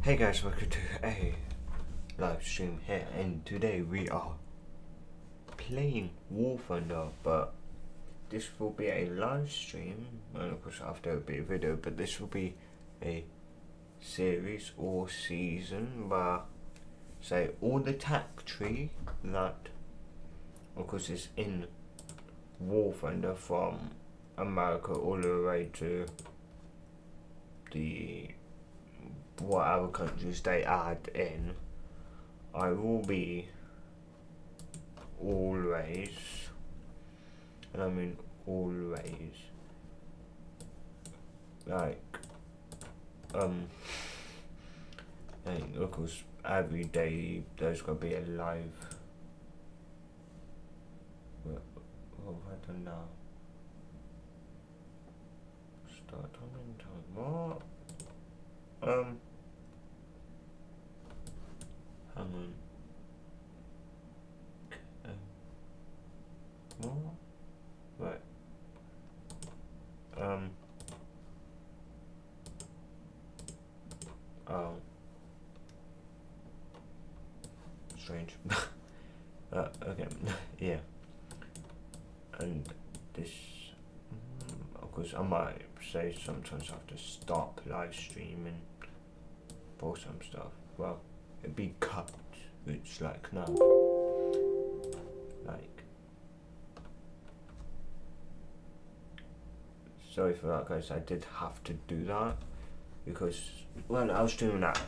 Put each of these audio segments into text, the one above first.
Hey guys, welcome to a live stream here, and today we are playing War Thunder, but this will be a live stream, and of course after it'll be a video, but this will be a series or season where, say, all the tech tree that, of course, is in War Thunder from America all the way to the whatever countries they add in, I will be always, and I mean always, like, of course, every day there's gonna be a live, what have I done now? Start on time, what? Hang on. What? Right. Oh. Strange. Okay. Yeah. And this, of course, I might say sometimes I have to stop live streaming for some stuff. Well, it'd be cut, which like no, like, sorry for that guys, I did have to do that because, well, I was doing that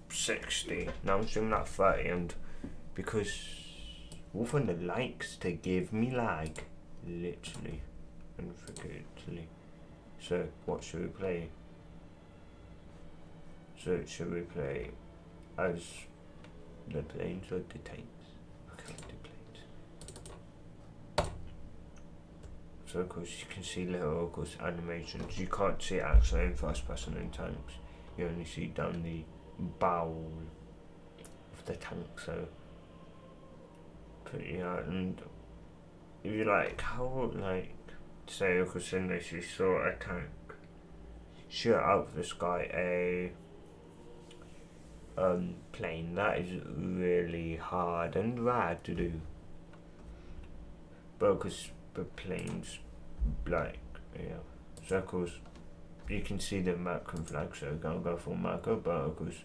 60, now I'm streaming at 30, and because War Thunder likes to give me lag, literally and figuratively. So what should we play? So should we play as the planes or the tanks? Okay, the planes. So of course you can see little, of course, animations. You can't see it actually in first person in tanks. You only see down the bow of the tank. So pretty hard. And if you like, how, like, say of course in this you saw a tank shoot out of the sky a plane, that is really hard and rare to do, but because the planes, like, yeah, so of course you can see the American flag, so I'm gonna go for America, but of course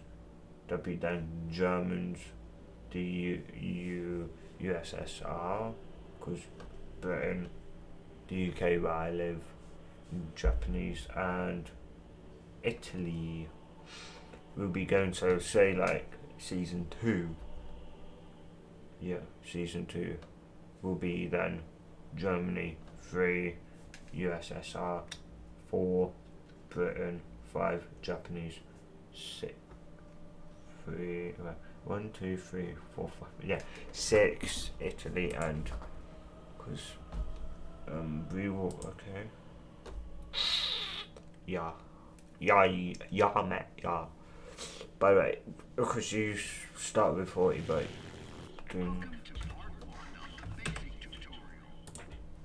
there'll be then Germans, the USSR, because Britain, the UK where I live, Japanese, and Italy will be going. So say like season 2, yeah, season 2 will be then Germany, 3 USSR, 4 Britain, 5 Japanese, 6 3 1 2 3 4 5, yeah, 6 Italy, and because we will, okay, yeah, mate, yeah. By the way, because you start with 40 by doing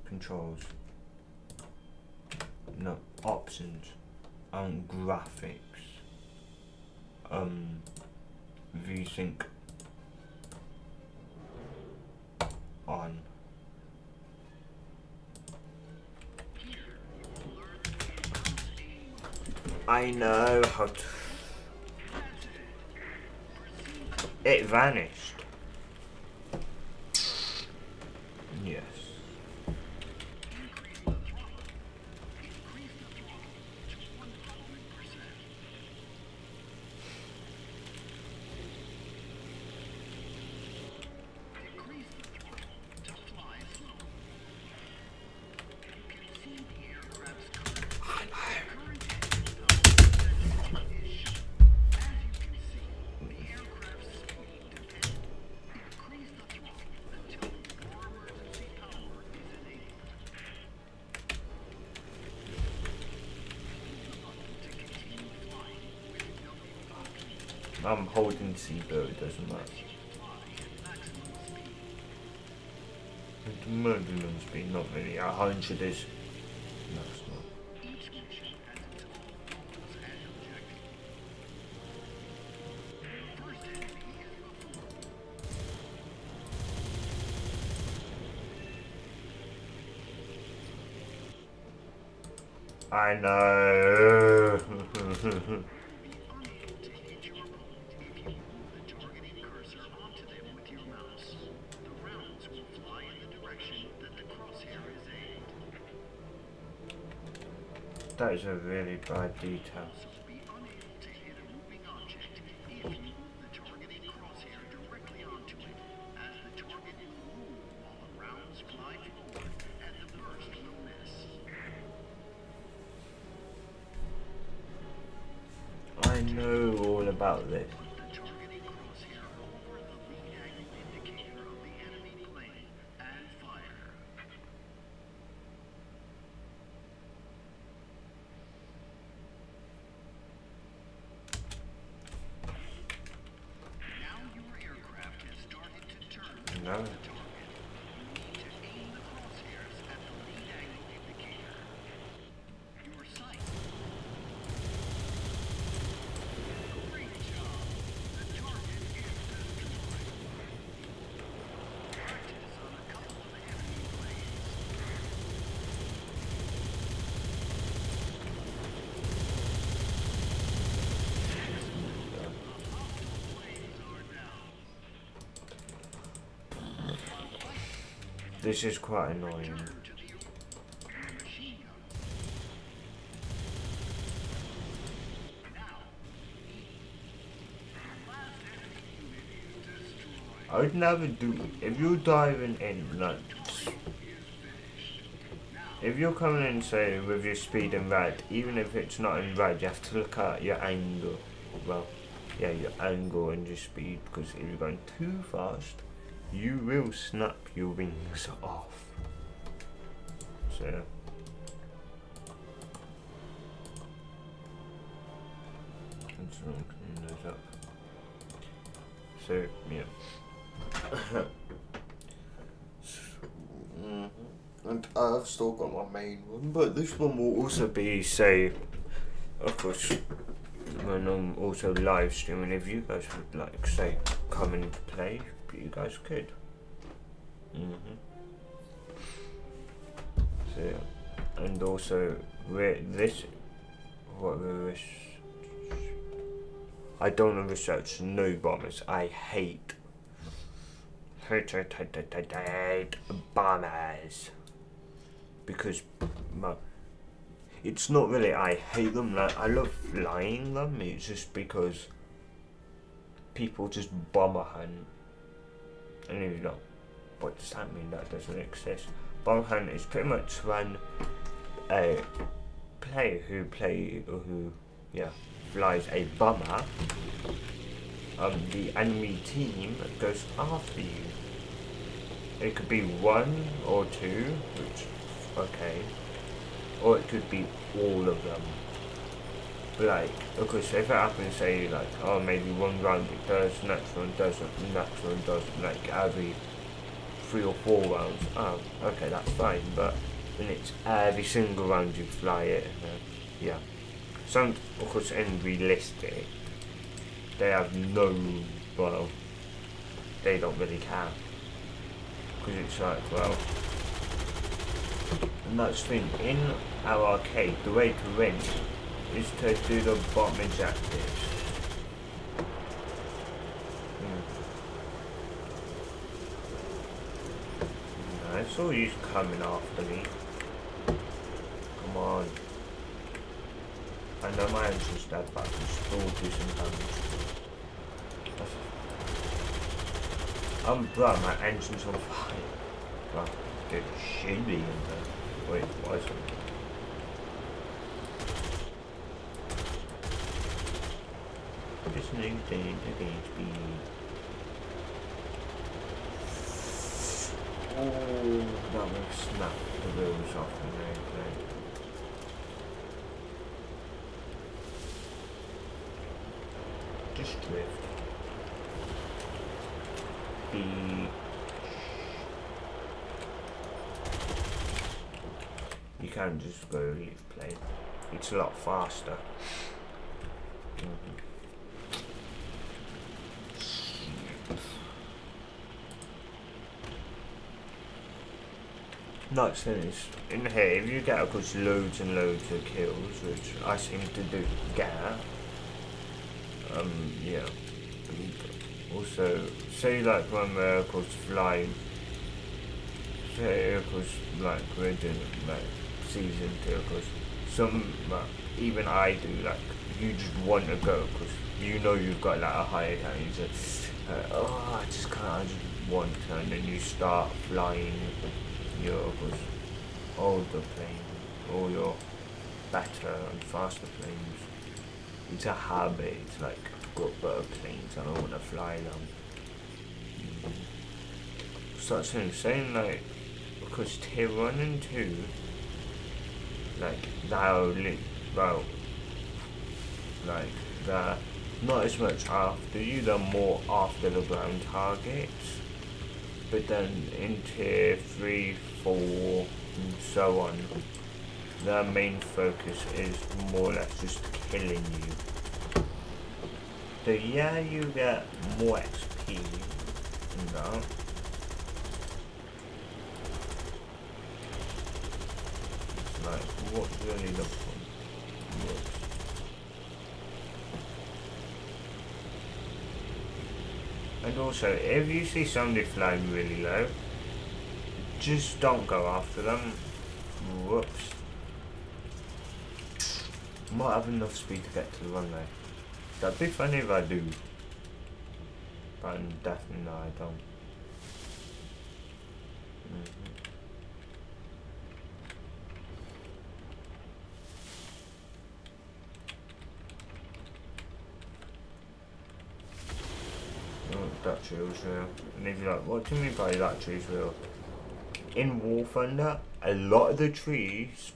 controls, no, options, graphics, VSync on. I know how to. It vanished. Yes. I'm holding C, but it doesn't matter. The maximum speed, not really. 100 is. No, it's not. I know. That is a really bad detail. I know all about this. No. This is quite annoying. I would never do, if you're diving in, like, if you're coming in, say, with your speed in red, even if it's not in red, you have to look at your angle. Well, yeah, your angle and your speed, because if you're going too fast, you will snap your wings off. So, yeah. I'm just going to clean those up. So, yeah. And I've still got my main one, but this one will also be, say, of course, when I'm also live streaming. If you guys would like, say, come and play, you guys could. So, yeah. And also, I don't want to research no bombers. I hate bombers. Because it's not really I hate them, like I love flying them, it's just because people just bomber hunt. And if you know, what does that mean? That doesn't exist. Bomber hunt is pretty much when a player who flies a bomber, the enemy team goes after you. It could be one or two, which okay, or it could be all of them. Like, of course, if it happens, say, like, oh, maybe one round it does, next one doesn't, next one doesn't, like, every 3 or 4 rounds, oh, okay, that's fine, but then it's every single round you fly it, yeah. Some, of course, in realistic, they have no, well, they don't really care, because it's like, well, and that's the thing, in our arcade, the way to win is to do the bottom objectives. I saw you coming after me. Come on. I know my engine's dead, but I can still do some damage. Bro, my engine's on fire. Well, get shitty in there. Wait, why is it? Listening to HP. Oh, that will snap the wheels off the airplane. Just drift. You can just go leave plane. It's a lot faster. Not finished. In here, if you get, of course, loads and loads of kills, which I seem to get, yeah. And also, say like when we're, of course, flying, say, of course, like we're doing, like, season 2, of course, some, even I do, like, you just want to go, because you know you've got, like, a higher account, you just, oh, I just can't, I just want to, and then you start flying your, of course, older planes, all your better and faster planes. It's a habit, it's like, I've got better planes, I don't want to fly them. So that's what I'm saying, like, because tier 1 and 2, like, like, they're not as much after you, they're more after the ground targets. But then in tier 3, 4, and so on, their main focus is more or less just killing you. So yeah, you get more XP in that. It's like, what's really the point? Whoops. And also, if you see somebody flying really low, just don't go after them. Whoops. Might have enough speed to get to the runway. That'd be funny if I do. But definitely no, I don't. That tree was real. And if you're like, what do you mean by that tree's real? In War Thunder, a lot of the trees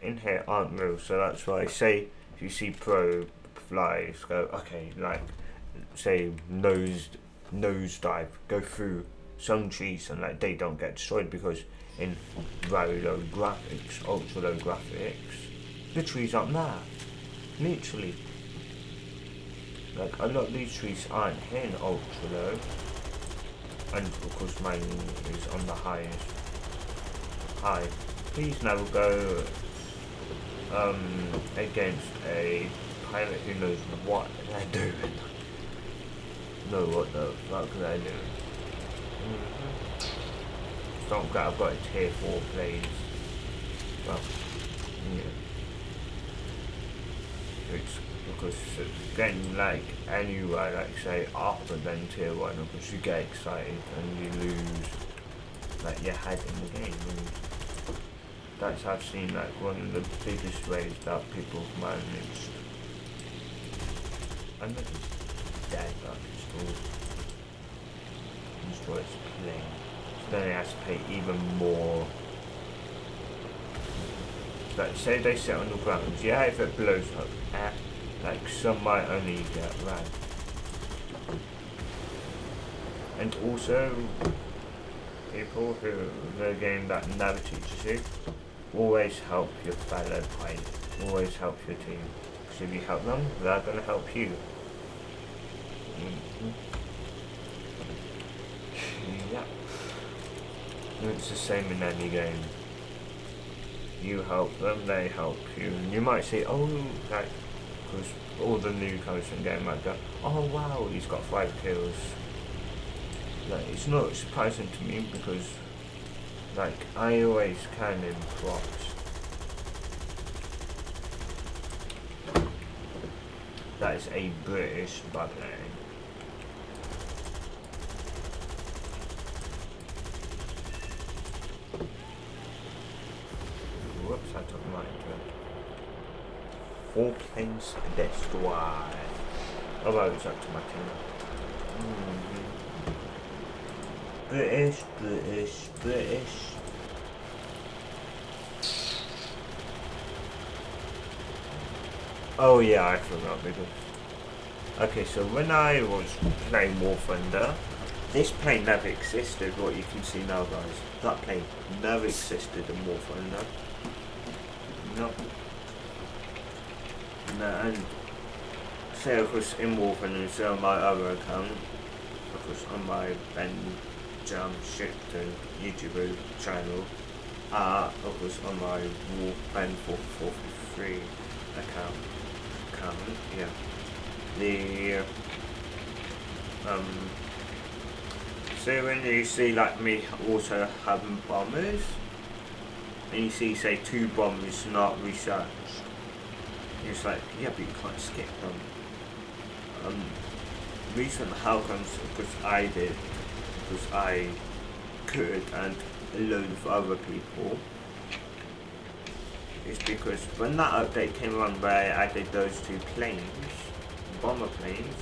in here aren't real, so that's why I say if you see pro flies go, okay, like say nosedive, go through some trees and like they don't get destroyed because in very low graphics, ultra low graphics, the trees aren't there. Literally. Like, a lot of these trees aren't hitting ultra low, and of course mine is on the highest. High. Please never go against a pilot who knows what they're doing. Know what the fuck they're doing. Don't get, I've got a tier 4 planes. Well, yeah. It's because getting like anywhere, like say after then tier 1, because you get excited and you lose like your head in the game, and that's I've seen like one of the biggest ways that people have managed. I'm not just dead, but still destroy its plane. So then it has to pay even more. Like say they sit on the ground, yeah, if it blows up, like some might only get ran. And also, people who the game that never teaches you, always help your fellow pilot, always help your team. Because if you help them, they're going to help you. Yeah. And it's the same in any game. You help them, they help you. And you might say, oh, like, because all the newcomers in the game might go, oh wow, he's got 5 kills. Like, it's not surprising to me because, like, I always can in props. That is a British biplane. Whoops, I took mine to it. 4 planes destroyed. Although it's up to my team. British, British, British. Oh yeah, I forgot because... Okay, so when I was playing War Thunder, this plane never existed, what you can see now guys. That plane never existed in War Thunder. No. No, and say of course in War Thunder, so on my other account, of course on my Ben Jam Shipton YouTube channel, of course on my Warpen 443 account, yeah, the so when you see like me also having bombers, and you see say 2 bombers not researched, it's like, yeah, but you can't skip them. Reason how comes because I did, because I could, and a load of other people, is because when that update came around where I added those 2 planes, bomber planes,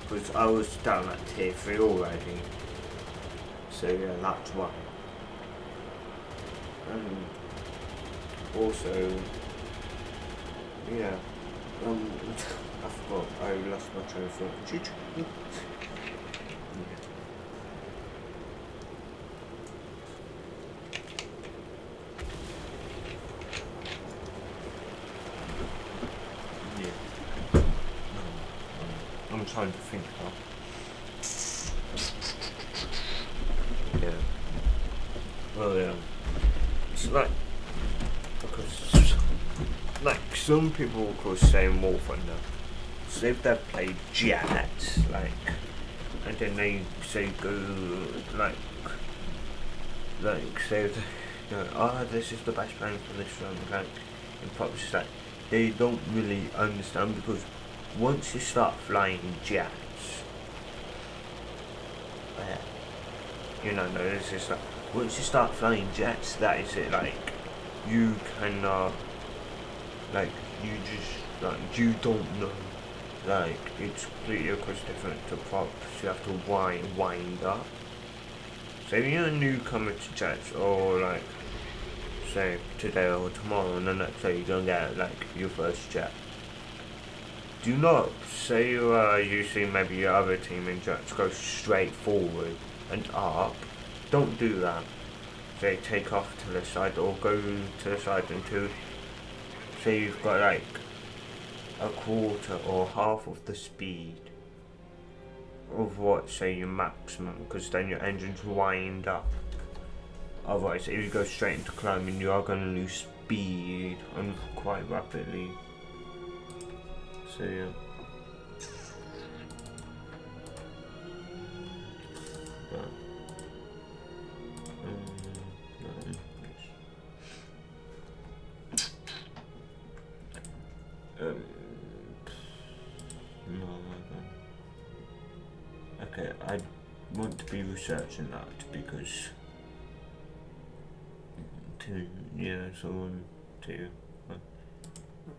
because I was down at tier 3 already, so yeah, that's why. And also, yeah, I forgot, I lost my train of thought. I'm trying to think now. Yeah. Well, yeah. It's like, because, like, some people of course say War Thunder. So if they've played Jet, like, and then they say go, like say, you know, oh, this is the best plan for this one, like, and probably just like, they don't really understand, because once you start flying jets, you know, no, it's just like, once you start flying jets, that is it, like, you cannot, like, you just, like, you don't know, like, it's completely, of course, different to props, you have to wind up. So if you're a newcomer to jets, or like, say, today or tomorrow, and the next day you're gonna get, like, your first jet, do not say you see maybe your other team in jets go straight forward and up. Don't do that. Say take off to the side or go to the side until, say you've got like a quarter or half of the speed of what, say, your maximum, because then your engines wind up. Otherwise, if you go straight into climbing, you are going to lose speed and quite rapidly. So yeah. Okay, I want to be researching that because so 1, 2,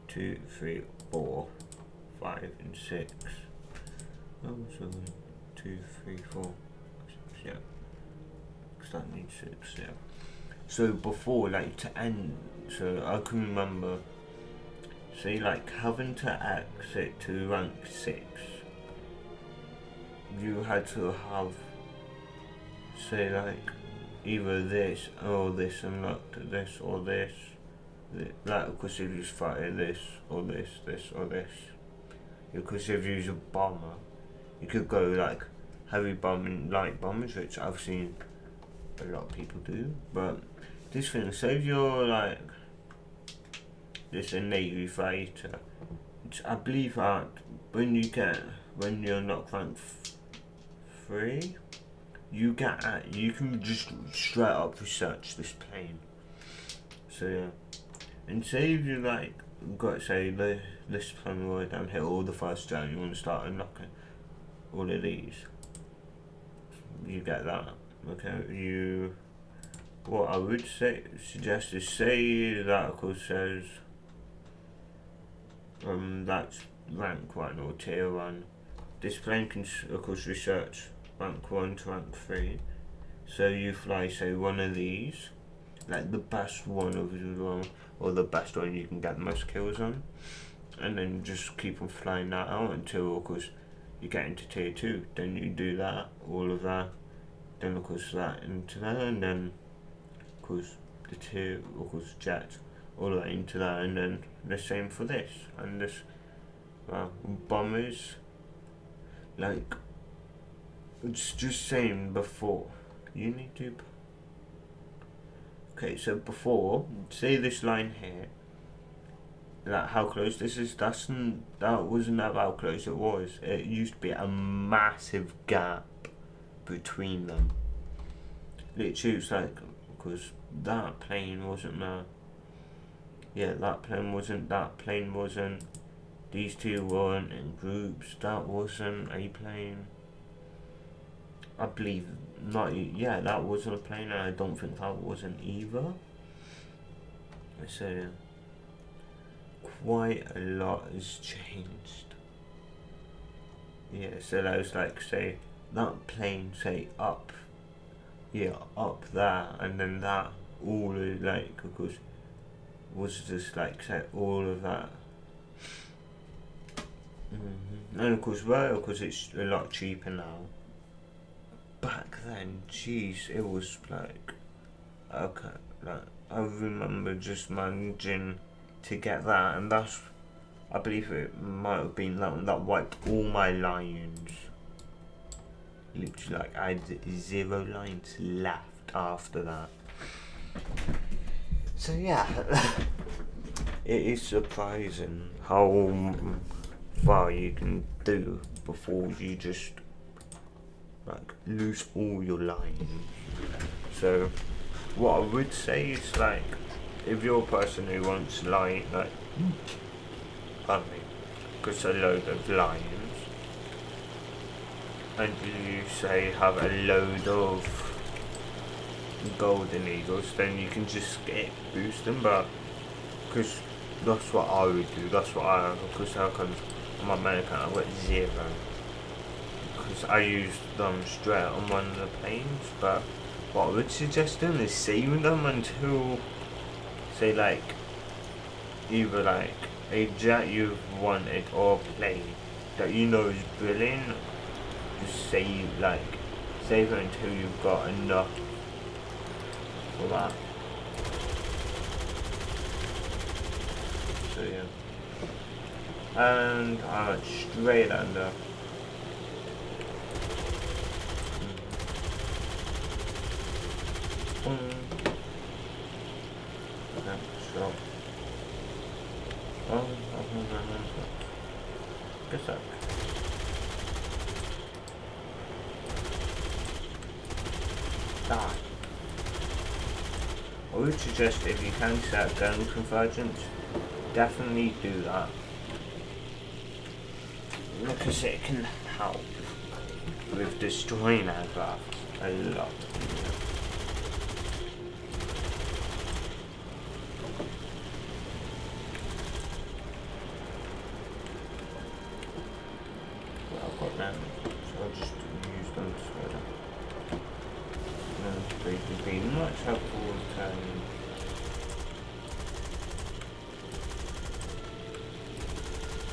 2, 3, 4, 5, and 6. Oh, so 1, 2, 3, 4, 6, yeah. Because that means 6, yeah. So before, like, to end, so I can remember, say, like, having to exit to rank 6, you had to have, say, like, either this or this unlocked, this or this. Like, because if you fire this or this, this or this. Because if you use a bomber, you could go like heavy bombing, light bombers, which I've seen a lot of people do. But this thing, say if you're like this a Navy fighter, I believe that when you unlock rank 3, you can just straight up research this plane. So yeah. And say if you like got, say, this plane right down here, all the first down, you want to start unlocking all of these, you get that. Okay, what I would suggest is, say the article says that's rank 1 or tier 1. This plane can of course research rank 1 to rank 3. So you fly, say, one of these, like the best one of them, or the best one you can get the most kills on, and then just keep on flying that out until, of course, you get into tier 2. Then you do that, all of that, then of course that into that, and then of course the tier, of course, jet, all of that into that, and then the same for this and this. Bombers, like, it's just saying before, you need to, Okay, so before, say this line here, like how close this is, that wasn't how close it was. It used to be a massive gap between them. Literally, it's like, because that plane wasn't there. Yeah, that plane wasn't. These two weren't in groups. That wasn't a plane. I believe not. Yeah, that wasn't a plane, and I don't think that wasn't either. So quite a lot has changed. Yeah, so that was like, say that plane, say up, yeah, up there, and then that all is like, of course, was just like, say all of that. And of course, well, because it's a lot cheaper now. Back then, jeez, it was like, okay, like I remember just managing to get that, and that's, I believe it might have been that one that wiped all my lines. Literally, like I had 0 lines left after that. So yeah, it is surprising how far you can do before you just like lose all your lines. So what I would say is, like, if you're a person who wants like pardon me, because a load of lines, and you say have a load of golden eagles, then you can just skip boosting. But because that's what I would do, that's what I, because how comes on my main account I got 0, because I used them straight on one of the planes. But what I would suggest doing is saving them until, say, like either like a jet you've wanted or a plane that you know is brilliant. Just save it until you've got enough for that. So yeah, and I went straight under. So, good luck. Die. I would suggest, if you can set gun convergence, definitely do that, because it can help with destroying aircraft a lot. Well, I've got them, so I'll just use them together. They could be much helpful with turning.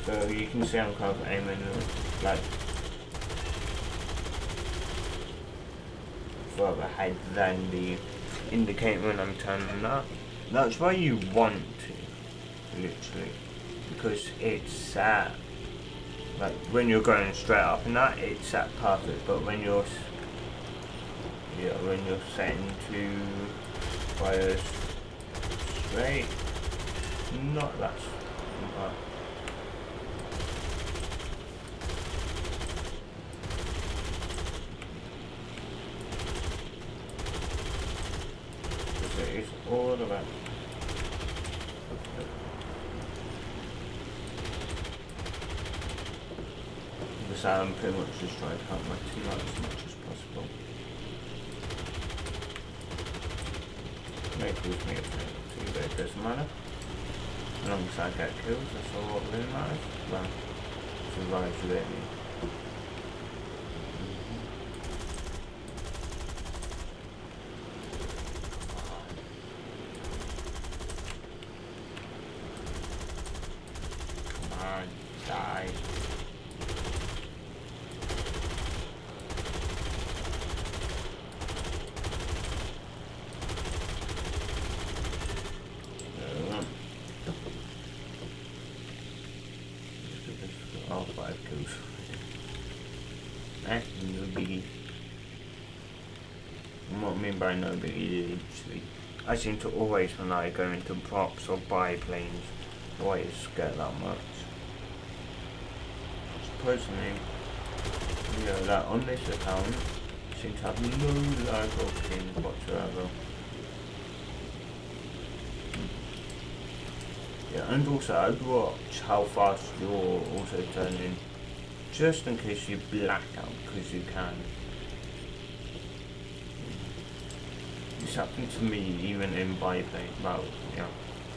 So you can see I'm kind of aiming like further ahead than the indicator when I'm turning that. That's why you want to, literally, because it's set, like when you're going straight up and that, it's set perfect, but when you're setting to fire straight, not that smart. It's all about because I'm pretty much just trying to help my team out as much as possible. Make lose me a penalty, but it doesn't matter. As long as I get kills, that's all what really matters. Well, survive lately. Come on, die. All 5 kills. No biggie. And what I mean by no biggie is literally I seem to always, when I go into props or buy planes, always get that much. Personally, you know, that on this account, seems to have no lag or ping whatsoever. Yeah, and also I'd watch how fast you're also turning, just in case you black out, because you can. This happened to me even in biplane. Well, yeah.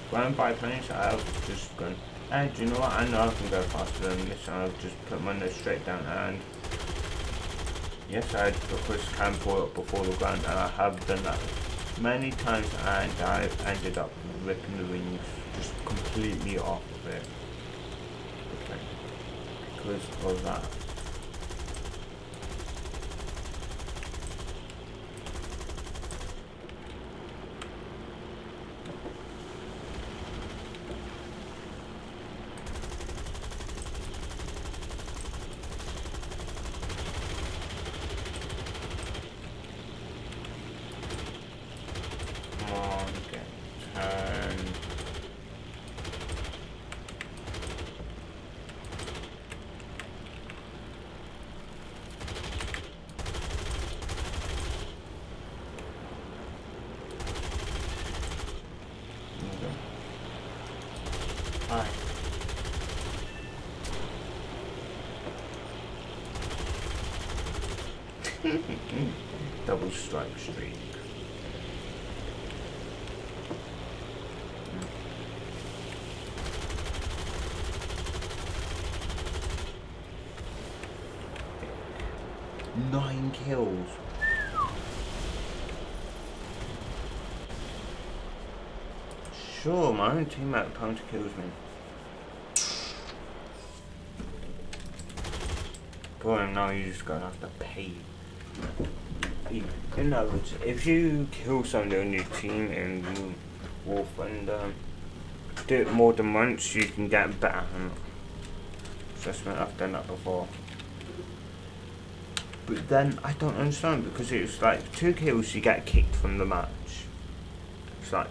When I'm biplanes, I've just gone, hey, do you know what? I know I can go faster than this, and I've just put my nose straight down, and yes, I of course can pull up before the ground, and I have done that many times, and I've ended up ripping the wings just completely off of it because of that. Come on, get turned. Hi. Double strike streak. Nine kills. Sure, my own teammate counter kills me. Boy, now you're just gonna have to pay. In other words, if you kill somebody on your team in War Thunder, do it more than once, you can get banned. Trust me, I've done that before. But then I don't understand, because it's like 2 kills you get kicked from the match. It's like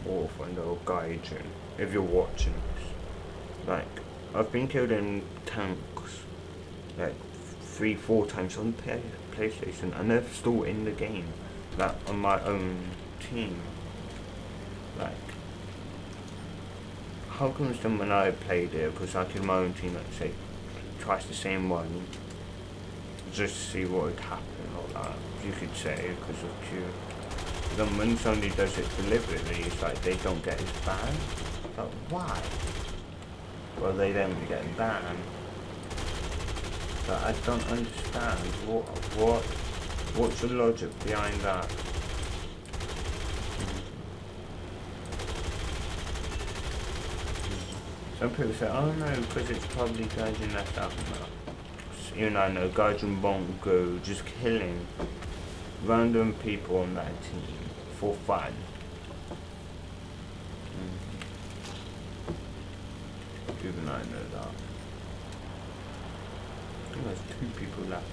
War Thunder or Gaijin, if you're watching this. Like, I've been killed in tanks like 3-4 times on PlayStation, and they're still in the game, like on my own team. Like, how comes then when I played it, because I killed my own team, let's say twice the same one, just to see what would happen, or that, you could say, because of pure. Then when somebody does it deliberately, it's like they don't get his ban. But why? Well, they don't get banned. But I don't understand what's the logic behind that. Some people say, oh no, because it's probably Gaijin left out now. Even I know Gaijin won't go just killing random people on that team for fun. Even I know that. I think there's 2 people left.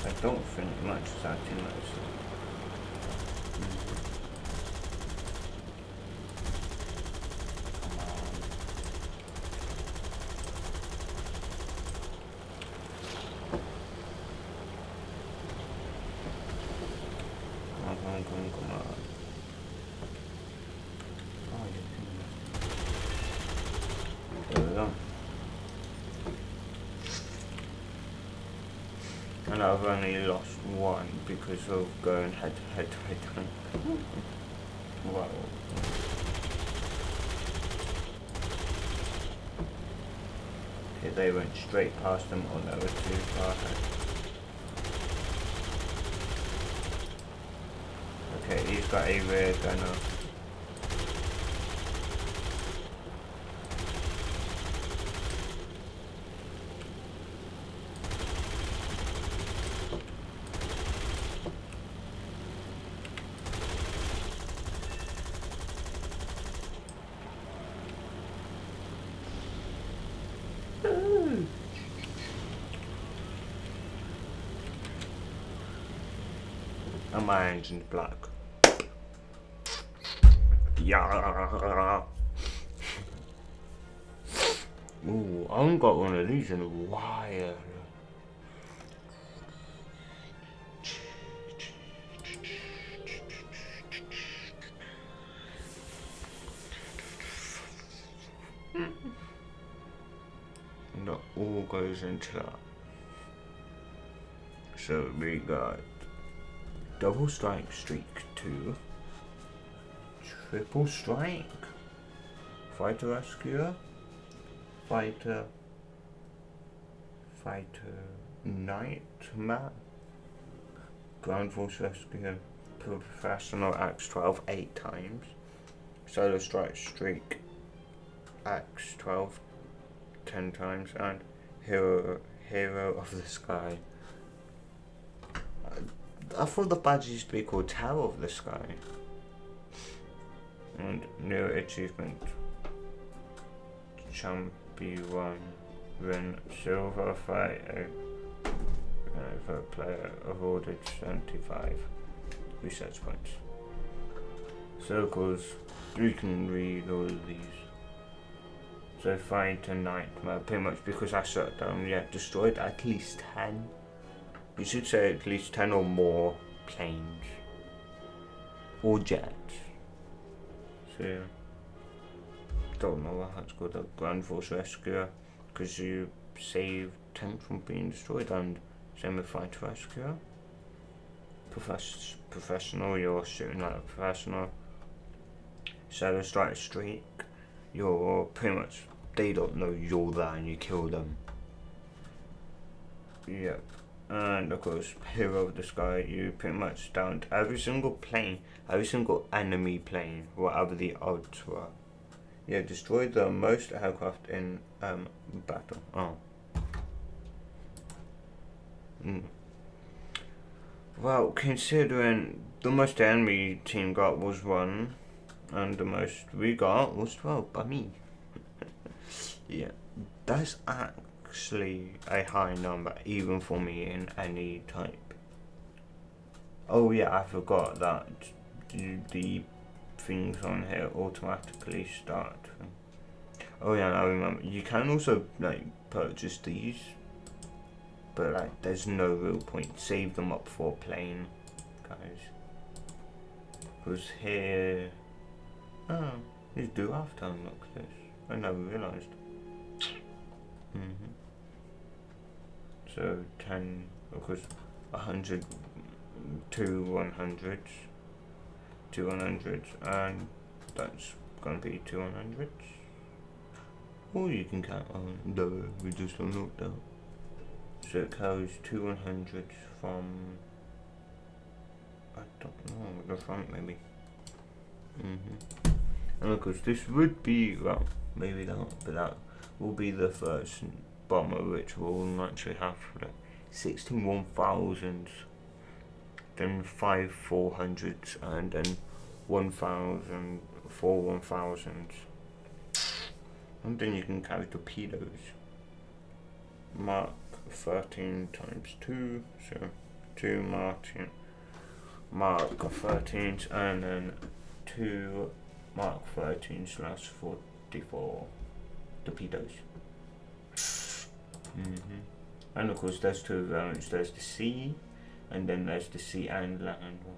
I don't think much is acting like so. Come on. Oh, there we go. And I've only lost 1 because of going head to head. Wow. Okay, they went straight past them, or they were too far ahead. Okay, he's got a rear gunner. And my engine's black. Yeah. Ooh, I haven't got one of these in a while. And that all goes into that. So we got double strike streak 2, triple strike, fighter rescuer, fighter nightmare, ground force rescue, professional axe 12 8 times, solo strike streak axe 12 10 times, and hero of the sky. I thought the badge used to be called Tower of the Sky. And new achievement. Champion win silver fighter player awarded 75 research points. Circles, you can read all of these. So fight a nightmare, pretty much because I shut down, yeah, destroyed at least 10. You should say at least 10 or more planes or jets. So yeah. Don't know why that's called a Ground Force Rescuer, because you save 10 from being destroyed, and same with Fighter Rescuer. Professional, you're shooting like a professional. Shadow Strike Streak, you're pretty much, they don't know you're there and you kill them. Yep. And of course, Hero of the Sky, you pretty much downed every single plane, every single enemy plane, whatever the odds were. Yeah, destroyed the most aircraft in battle. Oh. Well, considering the most the enemy team got was 1, and the most we got was 12 by me. Yeah, that's actually a high number, even for me in any type. Oh yeah, I forgot that the things on here automatically start. Oh yeah, I remember. You can also like purchase these, but like there's no real point. Save them up for playing, guys. Because here, oh, these do have to unlock this. I never realised. So 10, of course, 100 to 100s, 2 100s, and that's gonna be 2 100s. Or you can count on we just unlocked that. So it carries 2 100s from, I don't know, the front maybe. And of course this would be, well, maybe not, but that will be the first bomber which will actually have like 16 1000s, then 5 400s, and then 1000 4 1000s. And then you can carry torpedoes. Mark 13 times 2, so 2 Mark 13s, and then 2 Mark 13/44 torpedoes. And of course there's 2 variants, there's the sea, and then there's the sea and land one.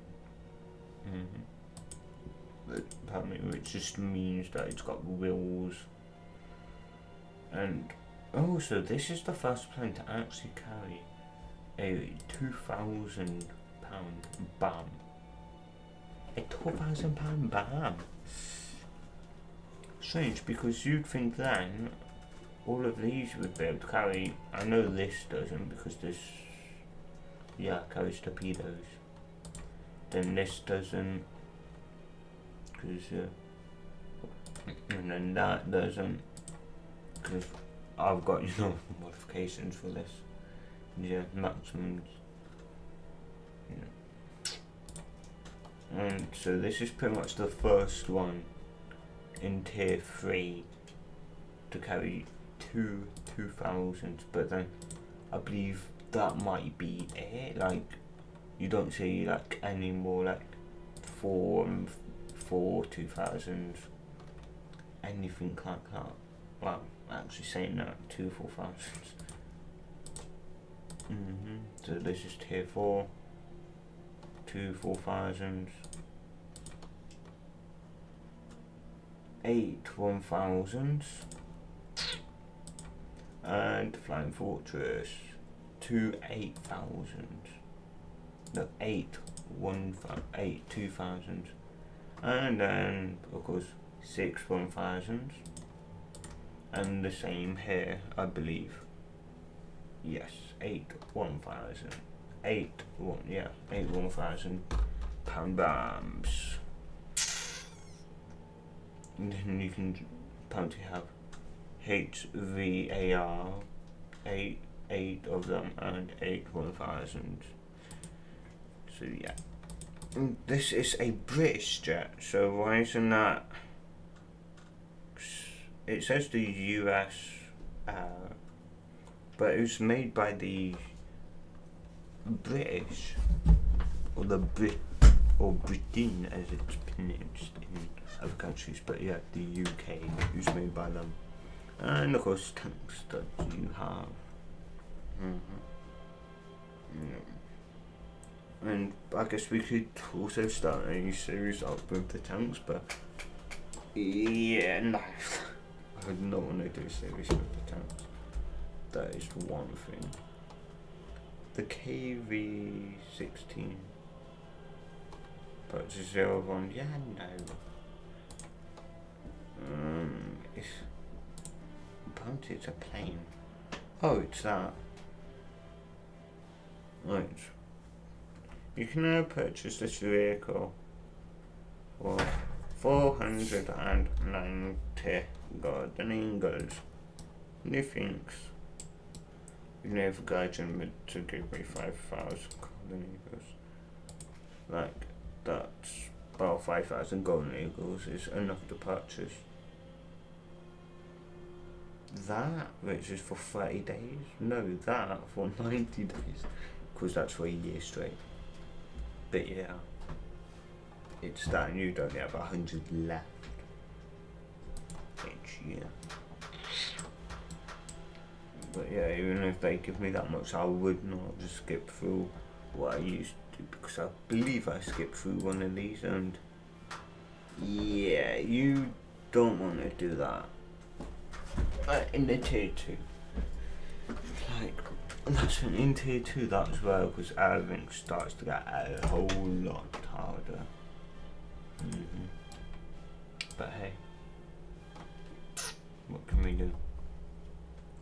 Which just means that it's got wheels. And also this is the first plane to actually carry a 2,000 pound BAM. A 2,000 pound BAM. Strange, because you'd think then all of these would be able to carry. I know this doesn't, because this, yeah, carries torpedoes. Then this doesn't, because and then that doesn't, because I've got, you know, modifications for this. Yeah, maximums. And so this is pretty much the first one in tier 3 to carry 2 2000s, but then I believe that might be it. Like, you don't see like any more like 2000s, anything like that. Well, actually saying that 4000s. So this is tier 4, 4000s, 1000s, and Flying Fortress 8000s. No, 2000s, and then of course 1000s, and the same here, I believe. Yes, 1000, 1000 pound bombs. And then you can apparently have HVAR, 8 of them, and 1000s. So yeah, and this is a British jet, so why isn't that? It says the US, but it was made by the British, or the Britain as it's pronounced in other countries, but yeah, the UK, it was made by them. And of course tanks that you have. And I guess we could also start a series up with the tanks, but yeah, no. I would not want to do a series with the tanks. That is one thing. The KV-16. But it's 01, yeah, no. Apparently it's a plane. Oh, it's that. Right. You can now purchase this vehicle for 490 golden ingots. New things. You never got him to give me 5,000 golden eagles. Like, that's about 5,000 golden eagles is enough to purchase that, which is for 30 days. No, that for 90 days, because that's for a year straight. But yeah, it's that, and you don't have 100 left. Which, yeah. But yeah, even if they give me that much, I would not just skip through what I used to, because I believe I skipped through one of these, and yeah, you don't want to do that. In the tier 2, like, that's in tier 2, that's where, because everything starts to get a whole lot harder. But hey, what can we do?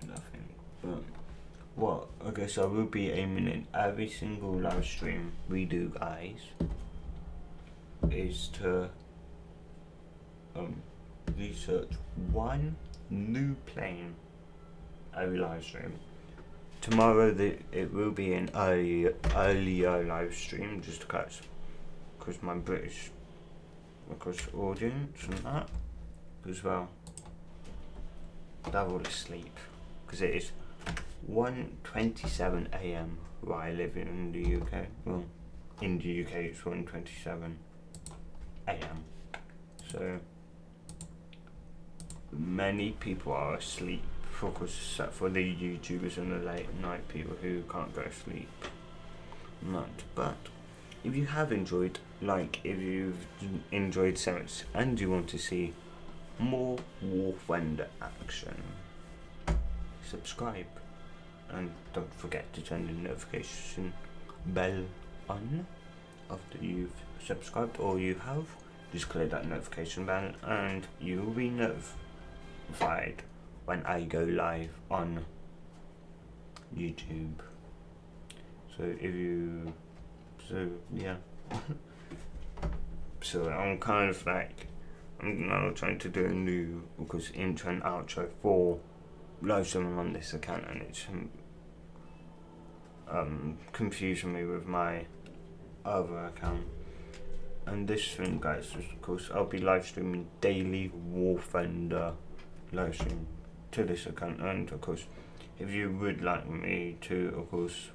Nothing. But what I guess I will be aiming in every single live stream we do, guys, is to research one new plane every live stream. Tomorrow it will be an earlier live stream, just to catch, because my British audience and that as well, they're all asleep, because it is 1:27 AM where I live in the UK. Well, in the UK it's 1:27 AM, so many people are asleep, except for the YouTubers and the late night people who can't go to sleep. But if you have enjoyed, like if you've enjoyed Semitz and you want to see more War Thunder action, subscribe, and don't forget to turn the notification bell on after you've subscribed, or you have. Just click that notification bell and you will be notified when I go live on YouTube. Yeah. So I'm kind of like, I'm now trying to do a new, because intro and outro for live streaming on this account, and it's confusing me with my other account. And this thing, guys, is of course I'll be live streaming daily War Thunder live stream to this account, and of course if you would like me to, of course,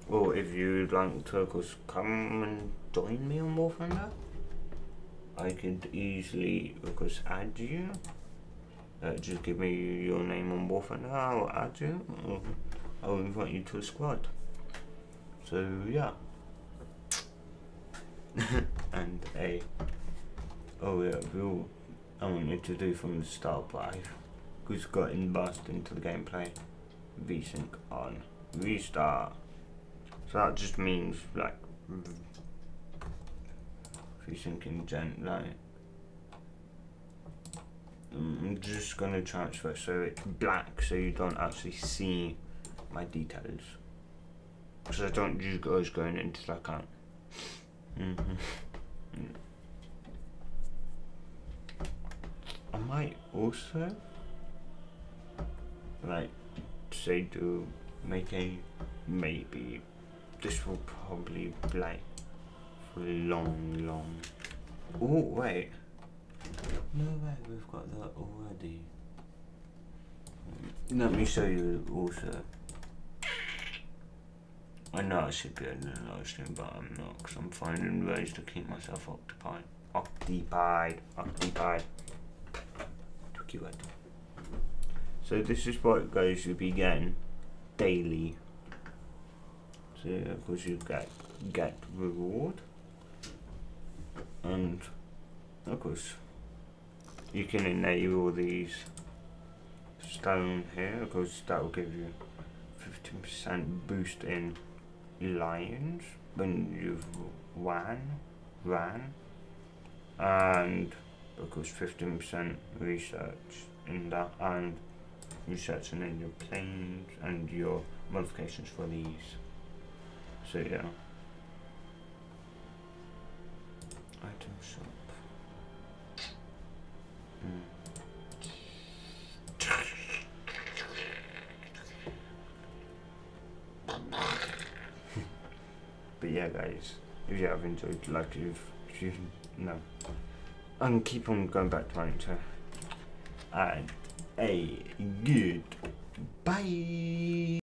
or if you'd like to, of course, come and join me on War Thunder, I could easily, of course, add you. Just give me your name on War Thunder, I'll add you, or I'll invite you to a squad. So yeah. And oh yeah, I wanted to do from the start, but I just got embarrassed into the gameplay. VSync on, restart. So that just means like VSync in gen, like I'm just gonna transfer so it's black so you don't actually see my details. Because I don't use guys going into the account. I might also like say to make a maybe this will probably be like for long. Oh wait, no way, we've got that already. Let me show you also. I know I should be in the live stream, but I'm not, because I'm finding ways to keep myself occupied. Tricky word. So this is what guys you'll be getting daily. So of course you get reward, and of course you can enable these stone here. Of course that will give you 15% boost in lions when you've ran, and of course 15% research in that, and researching in your planes and your modifications for these. So yeah. Item shop. But yeah guys, if you have enjoyed, like if you know, and keep on going back to my intro, and a good bye.